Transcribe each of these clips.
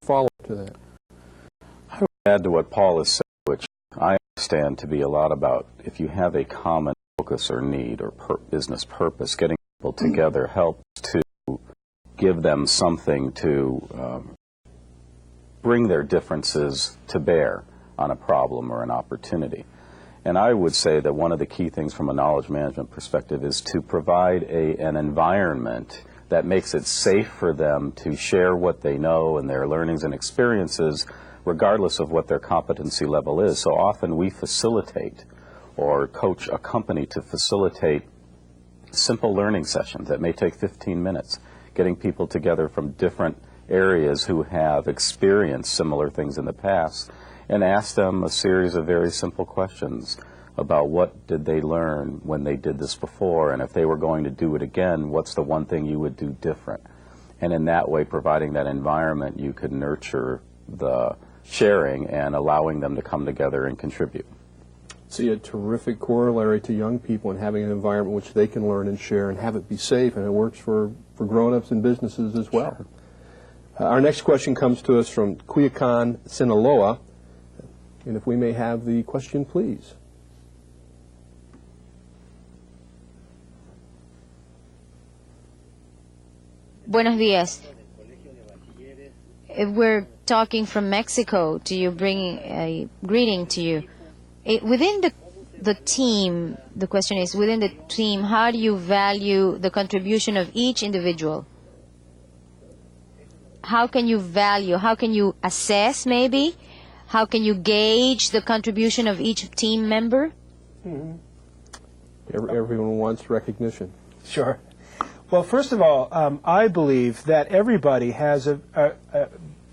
follow-up to that? I would add to what Paul has said, which I understand to be a lot about if you have a common focus or need or business purpose, getting people together helps to give them something to bring their differences to bear on a problem or an opportunity. And I would say that one of the key things from a knowledge management perspective is to provide an environment that makes it safe for them to share what they know and their learnings and experiences regardless of what their competency level is. So often we facilitate or coach a company to facilitate simple learning sessions that may take 15 minutes, getting people together from different areas who have experienced similar things in the past and ask them a series of very simple questions about what did they learn when they did this before, and if they were going to do it again, what's the one thing you would do different? And in that way, providing that environment, you could nurture the sharing and allowing them to come together and contribute. See a terrific corollary to young people and having an environment which they can learn and share and have it be safe, and it works for grown-ups and businesses as well. Sure. Our next question comes to us from Cuyacan, Sinaloa, and if we may have the question, please. Buenos días. We're talking from Mexico to you, bringing a greeting to you. Within the team, the question is, within the team, how do you value the contribution of each individual? How can you value, how can you assess maybe? How can you gauge the contribution of each team member? Mm-hmm. Everyone wants recognition. Sure. Well, first of all, I believe that everybody has a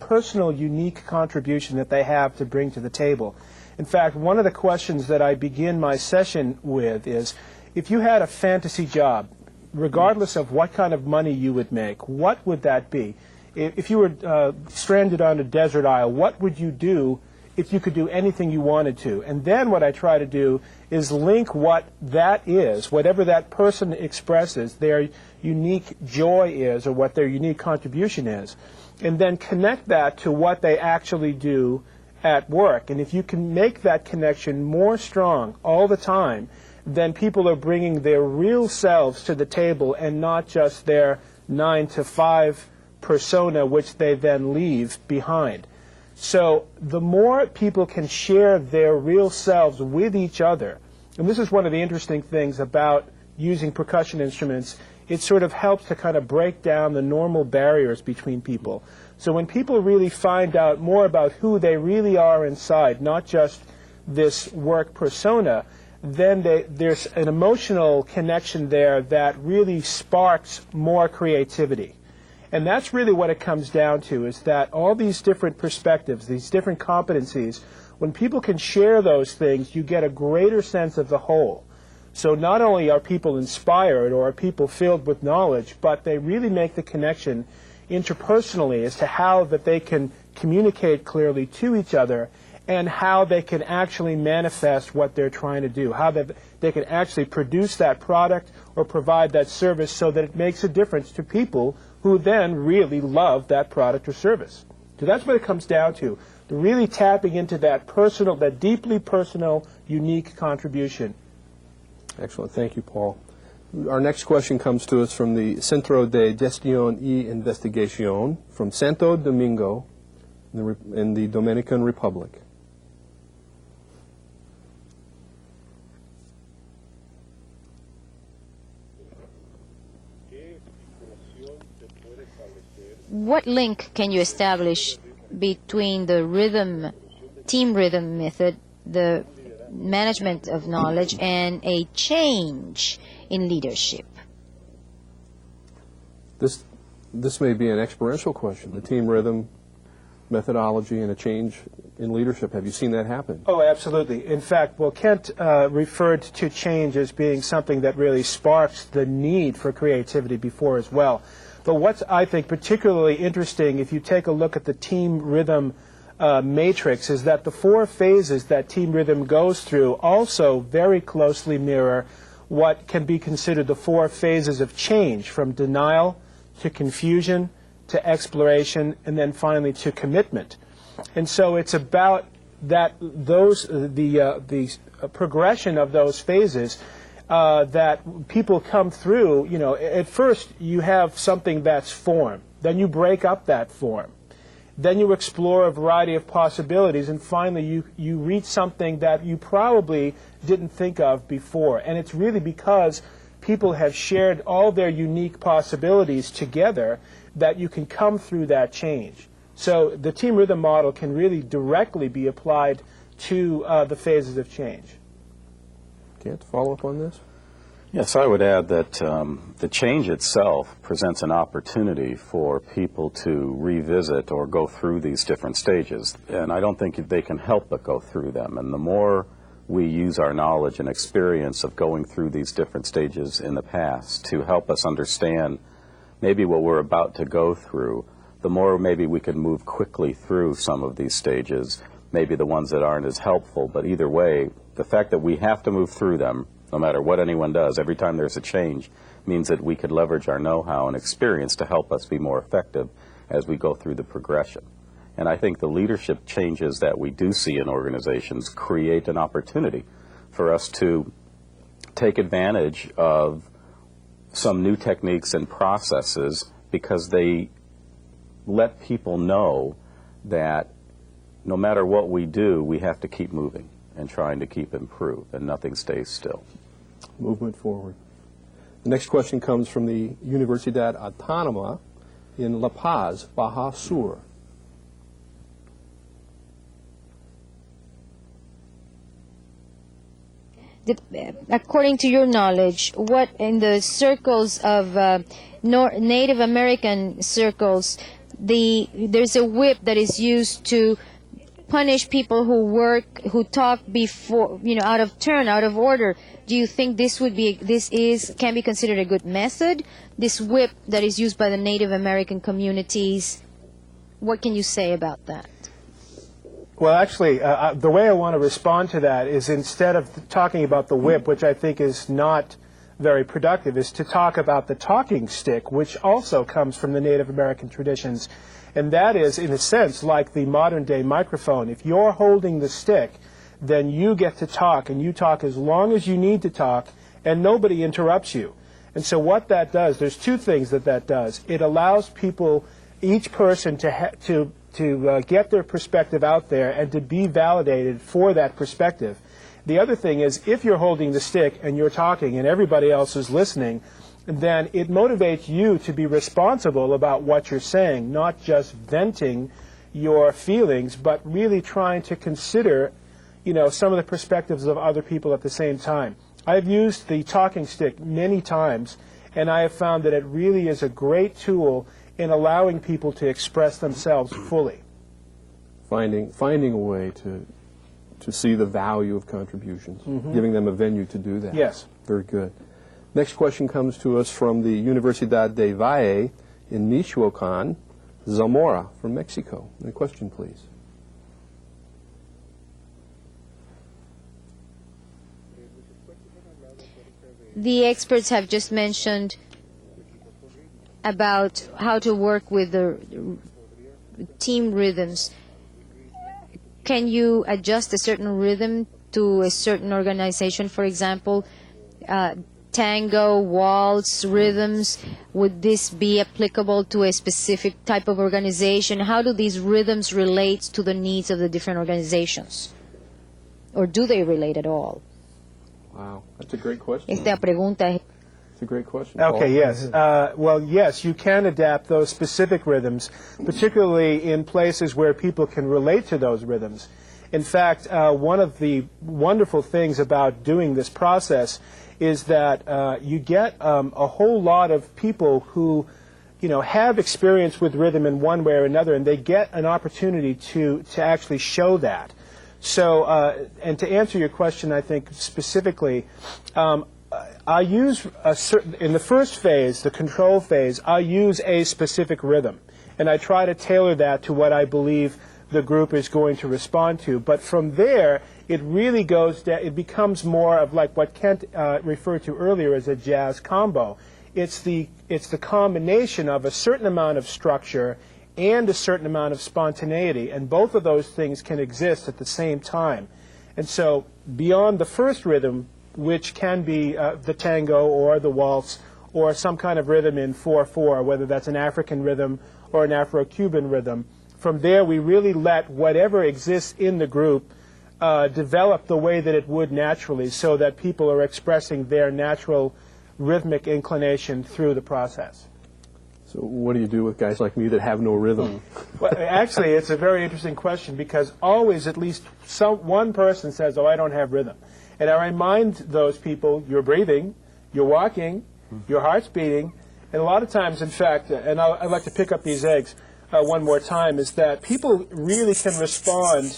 personal, unique contribution that they have to bring to the table. In fact, one of the questions that I begin my session with is, if you had a fantasy job, regardless of what kind of money you would make, what would that be? If you were stranded on a desert isle, what would you do if you could do anything you wanted to? And then what I try to do is link what that is, whatever that person expresses, their unique joy is or what their unique contribution is, and then connect that to what they actually do at work. And if you can make that connection more strong all the time, then people are bringing their real selves to the table and not just their 9-to-5 persona, which they then leave behind. So the more people can share their real selves with each other, and this is one of the interesting things about using percussion instruments, it sort of helps to kind of break down the normal barriers between people. So when people really find out more about who they really are inside, not just this work persona, then there's an emotional connection there that really sparks more creativity. And that's really what it comes down to, is that all these different perspectives, these different competencies, when people can share those things, you get a greater sense of the whole. So not only are people inspired or are people filled with knowledge, but they really make the connection interpersonally as to how that they can communicate clearly to each other and how they can actually manifest what they're trying to do, how they can actually produce that product or provide that service so that it makes a difference to people who then really love that product or service. So that's what it comes down to really tapping into that personal, that deeply personal, unique contribution. Excellent. Thank you, Paul. Our next question comes to us from the Centro de Gestión y Investigación from Santo Domingo in the Dominican Republic. What link can you establish between the team rhythm method, the management of knowledge, and a change in leadership? This may be an experiential question, the team rhythm methodology and a change in leadership. Have you seen that happen? Oh, absolutely. In fact, well, Kent referred to change as being something that really sparks the need for creativity before as well. But what's, I think, particularly interesting, if you take a look at the team rhythm matrix, is that the 4 phases that team rhythm goes through also very closely mirror what can be considered the 4 phases of change, from denial to confusion to exploration, and then finally to commitment. And so it's about that the progression of those phases that people come through. You know, at first you have something that's form, then you break up that form, then you explore a variety of possibilities, and finally you reach something that you probably didn't think of before. And it's really because people have shared all their unique possibilities together that you can come through that change. So the team rhythm model can really directly be applied to the phases of change. Can't follow up on this? Yes, I would add that the change itself presents an opportunity for people to revisit or go through these different stages. And I don't think they can help but go through them. And the more we use our knowledge and experience of going through these different stages in the past to help us understand maybe what we're about to go through, the more maybe we can move quickly through some of these stages, maybe the ones that aren't as helpful. But either way, the fact that we have to move through them, no matter what anyone does, every time there's a change, means that we could leverage our know-how and experience to help us be more effective as we go through the progression. And I think the leadership changes that we do see in organizations create an opportunity for us to take advantage of some new techniques and processes, because they let people know that no matter what we do, we have to keep moving and trying to keep improve, and nothing stays still. Movement forward. The next question comes from the Universidad Autónoma in La Paz, Baja Sur. According to your knowledge, what in the circles of Native American circles, there's a whip that is used to punish people who talk before, out of turn, out of order. Do you think can be considered a good method? This whip that is used by the Native American communities, what can you say about that? Well, actually, the way I want to respond to that is, instead of talking about the whip, which I think is not very productive, is to talk about the talking stick, which also comes from the Native American traditions. And that is, in a sense, like the modern-day microphone. If you're holding the stick, then you get to talk, and you talk as long as you need to talk, and nobody interrupts you. And so what that does, there's two things that does. It allows people, each person, to get their perspective out there and to be validated for that perspective. The other thing is, if you're holding the stick and you're talking and everybody else is listening, then it motivates you to be responsible about what you're saying, not just venting your feelings, but really trying to consider, some of the perspectives of other people at the same time. I've used the talking stick many times, and I have found that it really is a great tool in allowing people to express themselves fully. Finding a way to see the value of contributions, giving them a venue to do that. Yes. Very good. Next question comes to us from the Universidad de Valle in Michoacán, Zamora from Mexico. A question, please. The experts have just mentioned about how to work with the team rhythms. Can you adjust a certain rhythm to a certain organization, for example, tango, waltz rhythms? Would this be applicable to a specific type of organization? How do these rhythms relate to the needs of the different organizations? Or do they relate at all? Wow, that's a great question. Esta pregunta es... It's a great question, Paul. Okay, yes. Well, yes, you can adapt those specific rhythms, particularly in places where people can relate to those rhythms. In fact, one of the wonderful things about doing this process is that you get a whole lot of people who, have experience with rhythm in one way or another, and they get an opportunity to actually show that. So, and to answer your question, I think specifically, I use in the first phase, the control phase, I use a specific rhythm, and I try to tailor that to what I believe the group is going to respond to. But from there, it really goes, it becomes more of like what Kent referred to earlier as a jazz combo. It's the combination of a certain amount of structure and a certain amount of spontaneity, and both of those things can exist at the same time. And so beyond the first rhythm, which can be the tango or the waltz or some kind of rhythm in 4/4, whether that's an African rhythm or an Afro-Cuban rhythm, from there we really let whatever exists in the group develop the way that it would naturally, so that people are expressing their natural rhythmic inclination through the process. So what do you do with guys like me that have no rhythm? Well, actually, it's a very interesting question, because always at least one person says, oh, I don't have rhythm. And I remind those people, you're breathing, you're walking, your heart's beating, and a lot of times, in fact, and I'd like to pick up these eggs one more time, is that people really can respond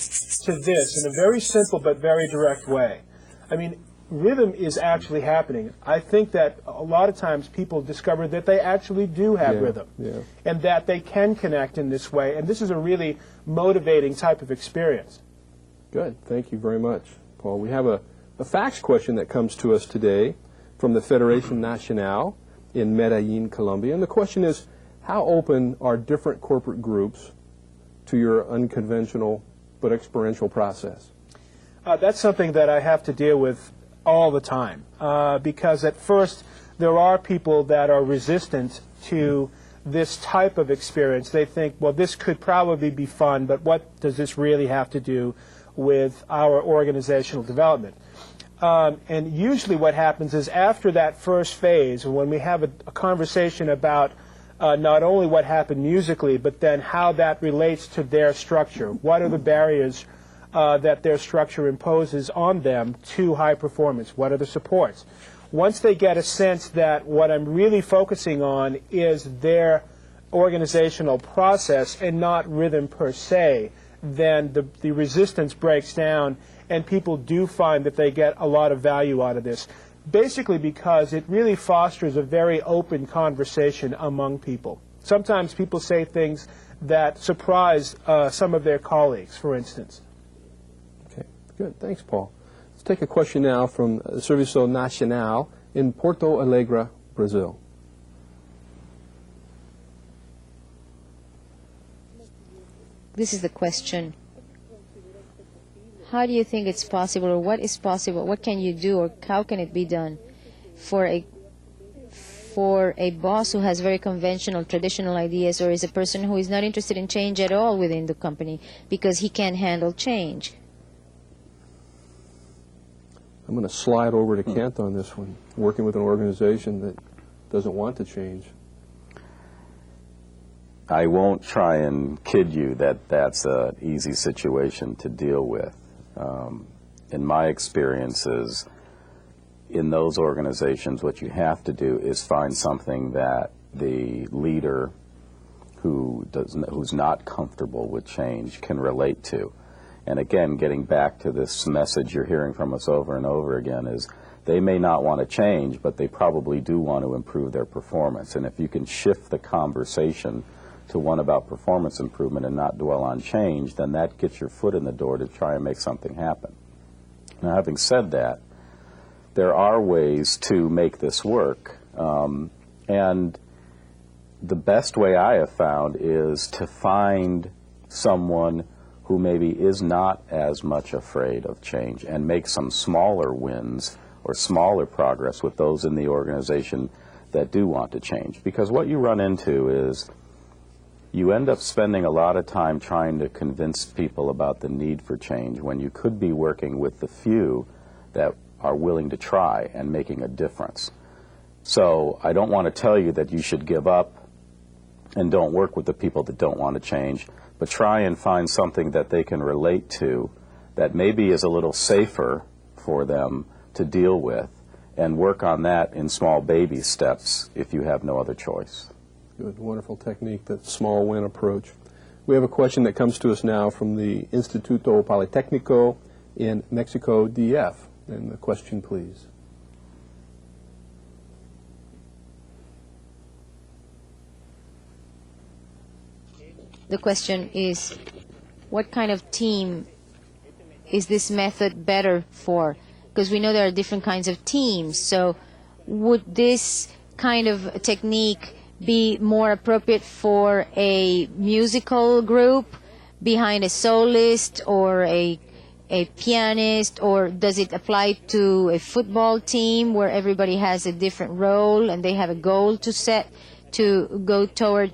to this in a very simple but very direct way. I mean, rhythm is actually happening. I think that a lot of times people discover that they actually do have rhythm, and that they can connect in this way, and this is a really motivating type of experience. Good. Thank you very much, Paul. We have a fax question that comes to us today from the Federation Nacional in Medellin, Colombia, and the question is, how open are different corporate groups to your unconventional but experiential process? That's something that I have to deal with all the time, because at first there are people that are resistant to this type of experience. They think, well, this could probably be fun, but what does this really have to do with our organizational development? And usually what happens is, after that first phase, when we have a conversation about not only what happened musically, but then how that relates to their structure, what are the barriers that their structure imposes on them to high performance? What are the supports? Once they get a sense that what I'm really focusing on is their organizational process and not rhythm per se, then the resistance breaks down, and people do find that they get a lot of value out of this. Basically because it really fosters a very open conversation among people. Sometimes people say things that surprise some of their colleagues, for instance. Good. Thanks, Paul. Let's take a question now from Serviço Nacional in Porto Alegre, Brazil. This is the question. How do you think it's possible, or what is possible? What can you do, or how can it be done for a boss who has very conventional, traditional ideas, or is a person who is not interested in change at all within the company because he can't handle change? I'm going to slide over to Kent on this one, working with an organization that doesn't want to change. I won't try and kid you that that's an easy situation to deal with. In my experiences, in those organizations, what you have to do is find something that the leader who's not comfortable with change can relate to. And again, getting back to this message you're hearing from us over and over again, is they may not want to change, but they probably do want to improve their performance. And if you can shift the conversation to one about performance improvement and not dwell on change, then that gets your foot in the door to try and make something happen. Now, having said that, there are ways to make this work. And the best way I have found is to find someone who maybe is not as much afraid of change and make some smaller wins or smaller progress with those in the organization that do want to change. Because what you run into is you end up spending a lot of time trying to convince people about the need for change when you could be working with the few that are willing to try and making a difference. So I don't want to tell you that you should give up and don't work with the people that don't want to change, but try and find something that they can relate to that maybe is a little safer for them to deal with, and work on that in small baby steps if you have no other choice. Good, wonderful technique, that small win approach. We have a question that comes to us now from the Instituto Politécnico in Mexico, DF. And the question, please. The question is, what kind of team is this method better for? Because we know there are different kinds of teams. So would this kind of technique be more appropriate for a musical group behind a soloist or a pianist, or does it apply to a football team where everybody has a different role and they have a goal to set to go toward?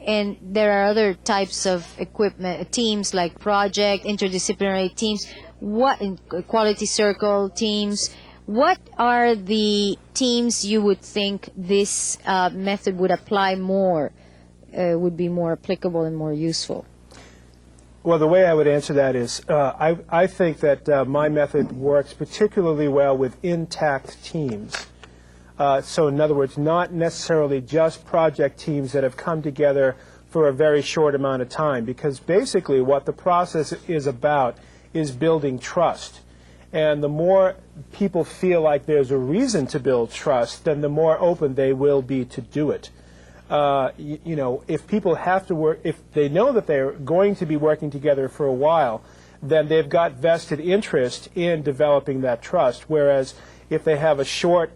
And there are other types of equipment teams like project, interdisciplinary teams, quality circle teams. What are the teams you would think this method would apply more, would be more applicable and more useful? Well, the way I would answer that is I think that my method works particularly well with intact teams. So in other words, not necessarily just project teams that have come together for a very short amount of time, because basically what the process is about is building trust. And the more people feel like there's a reason to build trust, then the more open they will be to do it. You know, if people have to work, if they know that they're going to be working together for a while, then they've got vested interest in developing that trust. Whereas if they have a short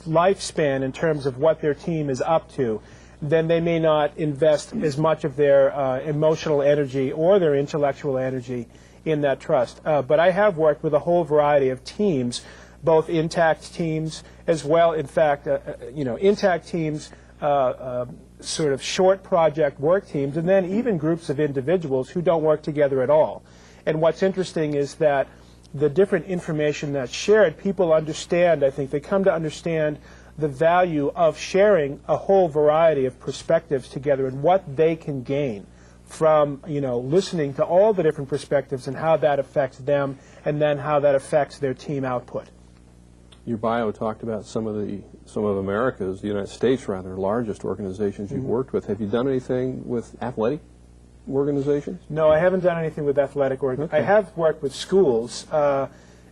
lifespan in terms of what their team is up to, then they may not invest as much of their emotional energy or their intellectual energy in that trust. But I have worked with a whole variety of teams, both intact teams as well, in fact, you know, intact teams, sort of short project work teams, and then even groups of individuals who don't work together at all. And what's interesting is that the different information that's shared, people understand, I think, they come to understand the value of sharing a whole variety of perspectives together and what they can gain from, you know, listening to all the different perspectives and how that affects them and then how that affects their team output. Your bio talked about some of America's, the United States rather, largest organizations you've worked with. Have you done anything with athletic organizations? No, I haven't done anything with athletic organizations. Okay. I have worked with schools. I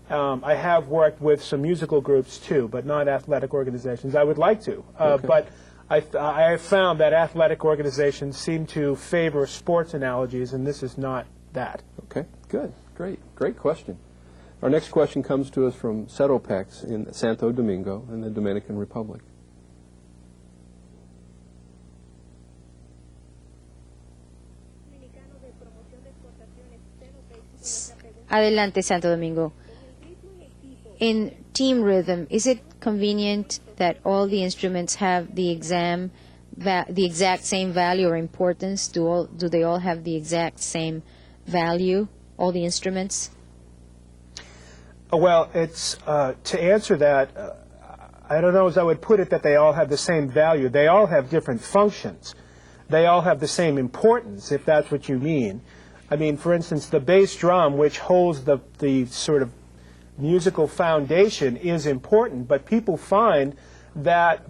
have worked with some musical groups too, but not athletic organizations. I would like to, but I have found that athletic organizations seem to favor sports analogies, and this is not that. Okay, good, great question. Our next question comes to us from Seropex in Santo Domingo in the Dominican Republic. Adelante, Santo Domingo. In team rhythm, is it convenient that all the instruments have the exact same value or importance? Do they all have the exact same value, all the instruments? Well, it's to answer that, I don't know as I would put it that they all have the same value. They all have different functions. They all have the same importance, if that's what you mean. I mean, for instance, the bass drum, which holds the sort of musical foundation, is important, but people find that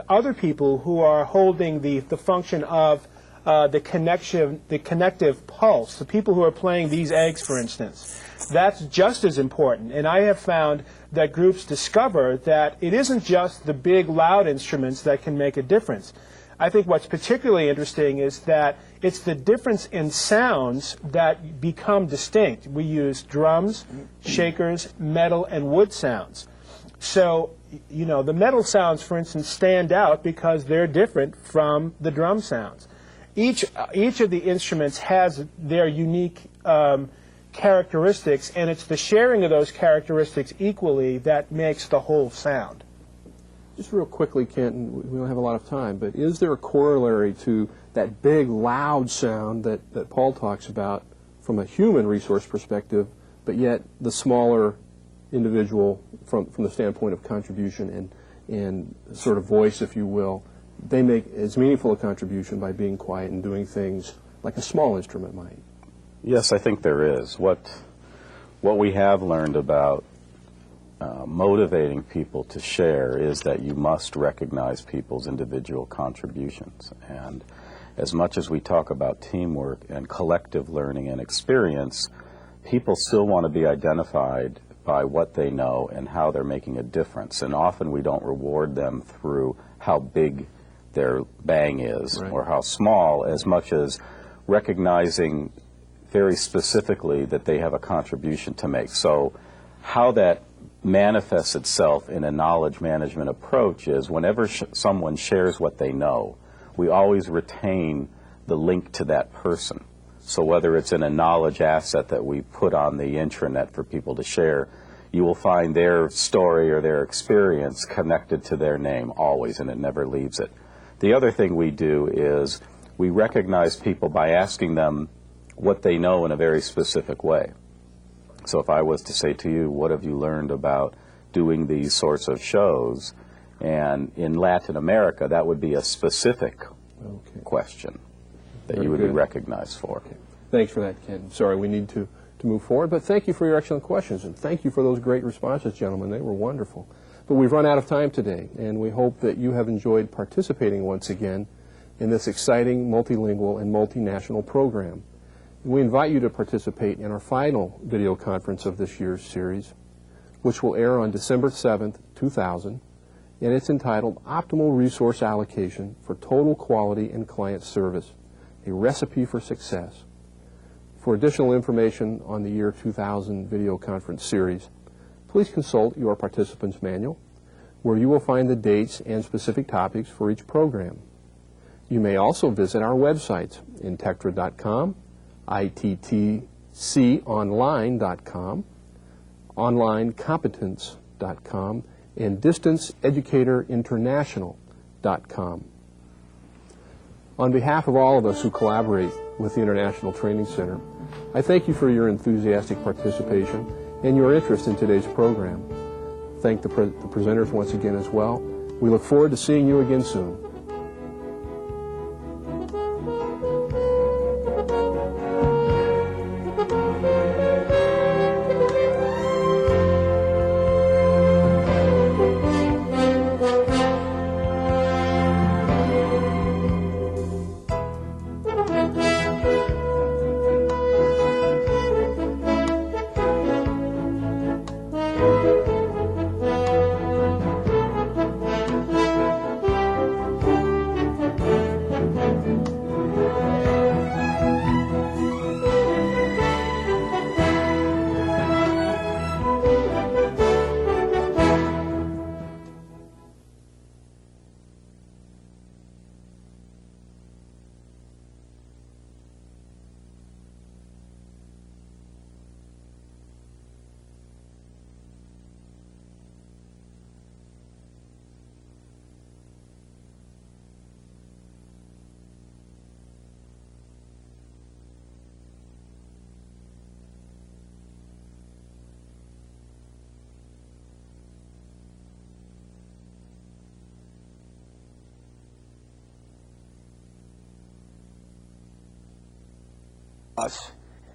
other people who are holding the function of the connective pulse, the people who are playing these eggs, for instance, that's just as important. And I have found that groups discover that it isn't just the big, loud instruments that can make a difference. I think what's particularly interesting is that it's the difference in sounds that become distinct. We use drums, shakers, metal, and wood sounds. So, you know, the metal sounds, for instance, stand out because they're different from the drum sounds. Each of the instruments has their unique characteristics, and it's the sharing of those characteristics equally that makes the whole sound. Just real quickly, Kent, we don't have a lot of time, but is there a corollary to that big, loud sound that Paul talks about from a human resource perspective, but yet the smaller individual from the standpoint of contribution and sort of voice, if you will, they make as meaningful a contribution by being quiet and doing things like a small instrument might? Yes, I think there is. What we have learned about motivating people to share is that you must recognize people's individual contributions. And as much as we talk about teamwork and collective learning and experience, people still want to be identified by what they know and how they're making a difference. And often we don't reward them through how big their bang is, right, or how small, as much as recognizing very specifically that they have a contribution to make. So how that manifests itself in a knowledge management approach is whenever someone shares what they know, we always retain the link to that person. So whether it's in a knowledge asset that we put on the intranet for people to share, you will find their story or their experience connected to their name always, and it never leaves it. The other thing we do is we recognize people by asking them what they know in a very specific way. So if I was to say to you, what have you learned about doing these sorts of shows? And in Latin America, that would be a specific question that you would be recognized for. Okay. Thanks for that, Ken. Sorry, we need to move forward, but thank you for your excellent questions, and thank you for those great responses, gentlemen. They were wonderful. But we've run out of time today, and we hope that you have enjoyed participating once again in this exciting multilingual and multinational program. We invite you to participate in our final video conference of this year's series, which will air on December 7th, 2000, and it's entitled Optimal Resource Allocation for Total Quality and Client Service, a Recipe for Success. For additional information on the year 2000 video conference series, please consult your participant's manual, where you will find the dates and specific topics for each program. You may also visit our websites, intectra.com, ittconline.com, onlinecompetence.com, and distanceeducatorinternational.com. On behalf of all of us who collaborate with the International Training Center, I thank you for your enthusiastic participation and your interest in today's program. Thank the presenters once again as well. We look forward to seeing you again soon.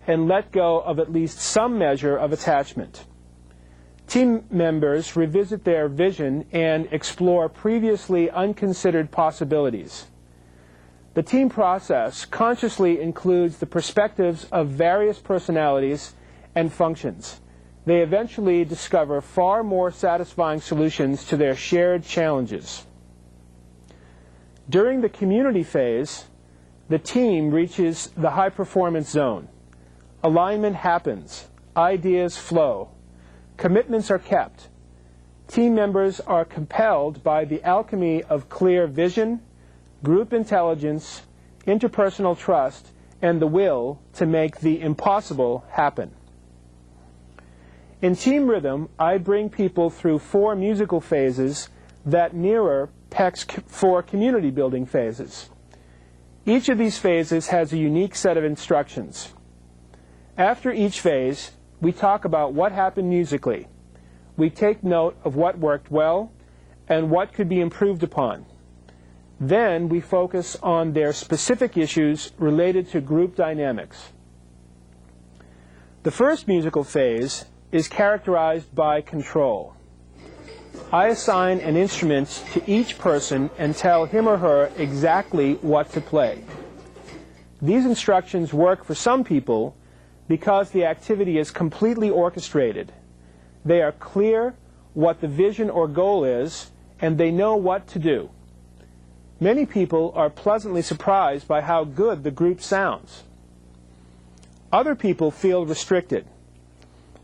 And let go of at least some measure of attachment. Team members revisit their vision and explore previously unconsidered possibilities. The team process consciously includes the perspectives of various personalities and functions. They eventually discover far more satisfying solutions to their shared challenges. During the community phase, the team reaches the high-performance zone. Alignment happens. Ideas flow. Commitments are kept. Team members are compelled by the alchemy of clear vision, group intelligence, interpersonal trust, and the will to make the impossible happen. In Team Rhythm, I bring people through 4 musical phases that mirror Peck's 4 community building phases. Each of these phases has a unique set of instructions. After each phase, we talk about what happened musically. We take note of what worked well and what could be improved upon. Then we focus on their specific issues related to group dynamics. The first musical phase is characterized by control. I assign an instrument to each person and tell him or her exactly what to play. These instructions work for some people because the activity is completely orchestrated. They are clear what the vision or goal is, and they know what to do. Many people are pleasantly surprised by how good the group sounds. Other people feel restricted.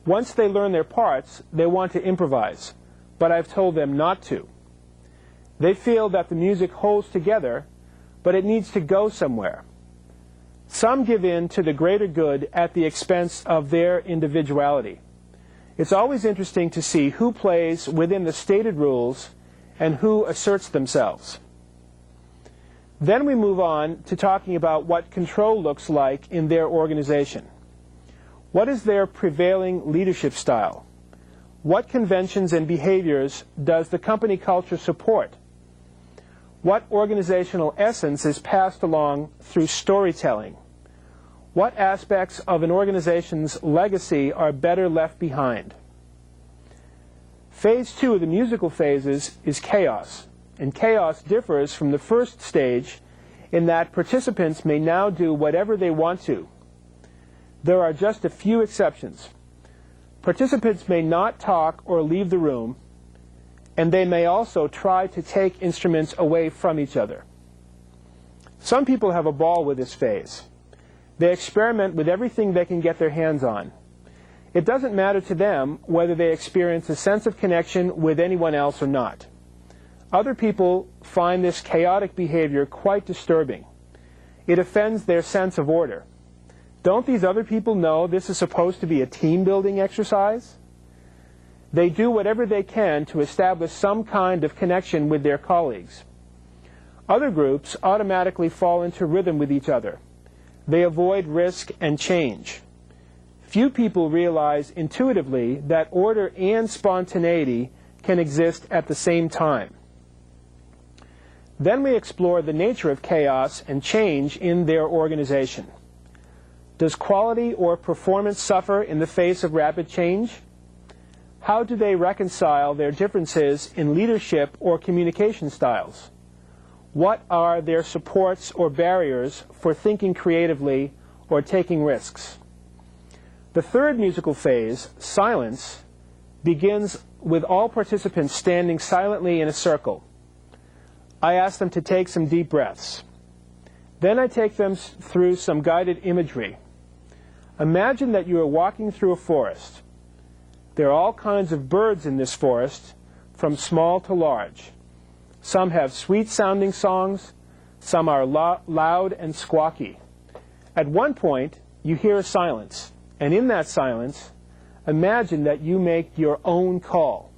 Once they learn their parts, they want to improvise, but I've told them not to. They feel that the music holds together, but it needs to go somewhere. Some give in to the greater good at the expense of their individuality. It's always interesting to see who plays within the stated rules and who asserts themselves. Then we move on to talking about what control looks like in their organization. What is their prevailing leadership style? What conventions and behaviors does the company culture support? What organizational essence is passed along through storytelling? What aspects of an organization's legacy are better left behind? Phase 2 of the musical phases is chaos, and chaos differs from the first stage in that participants may now do whatever they want to. There are just a few exceptions. Participants may not talk or leave the room, and they may also try to take instruments away from each other. Some people have a ball with this phase. They experiment with everything they can get their hands on. It doesn't matter to them whether they experience a sense of connection with anyone else or not. Other people find this chaotic behavior quite disturbing. It offends their sense of order. Don't these other people know this is supposed to be a team-building exercise? They do whatever they can to establish some kind of connection with their colleagues. Other groups automatically fall into rhythm with each other. They avoid risk and change. Few people realize intuitively that order and spontaneity can exist at the same time. Then we explore the nature of chaos and change in their organization. Does quality or performance suffer in the face of rapid change? How do they reconcile their differences in leadership or communication styles? What are their supports or barriers for thinking creatively or taking risks? The third musical phase, silence, begins with all participants standing silently in a circle. I ask them to take some deep breaths. Then I take them through some guided imagery. Imagine that you are walking through a forest. There are all kinds of birds in this forest, from small to large. Some have sweet-sounding songs. Some are loud and squawky. At one point, you hear a silence, and in that silence, imagine that you make your own call.